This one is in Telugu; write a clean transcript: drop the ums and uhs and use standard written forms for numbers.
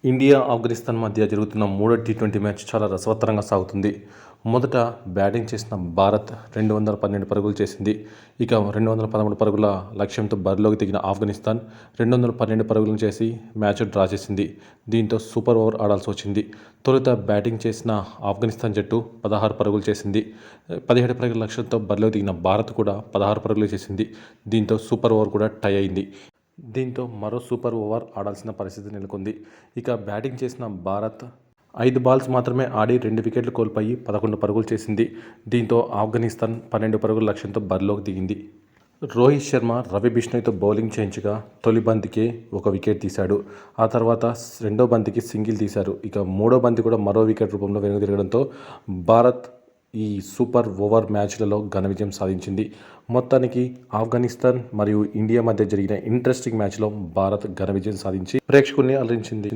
ఇండియా ఆఫ్ఘనిస్తాన్ మధ్య జరుగుతున్న మూడో టీ20 మ్యాచ్ చాలా రసవత్తరంగా సాగుతుంది. మొదట బ్యాటింగ్ చేసిన భారత్ 212 పరుగులు చేసింది. ఇక 213 పరుగుల లక్ష్యంతో బరిలోకి దిగిన ఆఫ్ఘనిస్తాన్ 212 పరుగులను చేసి మ్యాచ్ డ్రా చేసింది. దీంతో సూపర్ ఓవర్ ఆడాల్సి వచ్చింది. తొలుత బ్యాటింగ్ చేసిన ఆఫ్ఘనిస్తాన్ జట్టు 16 పరుగులు చేసింది. 17 పరుగుల లక్ష్యంతో బరిలోకి దిగిన భారత్ కూడా 16 పరుగులు చేసింది. దీంతో సూపర్ ఓవర్ కూడా టై అయింది. దీంతో మరో సూపర్ ఓవర్ ఆడాల్సిన పరిస్థితి నెలకొంది. ఇక బ్యాటింగ్ చేసిన భారత్ 5 బాల్స్ మాత్రమే ఆడి 2 వికెట్లు కోల్పోయి 11 పరుగులు చేసింది. దీంతో ఆఫ్ఘనిస్తాన్ 12 పరుగుల లక్ష్యంతో బరిలోకి దిగింది. రోహిత్ శర్మ రవి బిష్ణోయ్తో బౌలింగ్ చేయించగా తొలి బంతికే 1 వికెట్ తీశాడు. ఆ తర్వాత రెండో బంతికి సింగిల్ తీశారు. ఇక మూడో బంతి కూడా మరో వికెట్ రూపంలో వెనుక తిరగడంతో భారత్ ఈ సూపర్ ఓవర్ మ్యాచ్లలో ఘన విజయం సాధించింది. మొత్తానికి ఆఫ్ఘనిస్తాన్ మరియు ఇండియా మధ్య జరిగిన ఇంట్రెస్టింగ్ మ్యాచ్లో భారత్ ఘన విజయం సాధించి ప్రేక్షకుల్ని అలరించింది.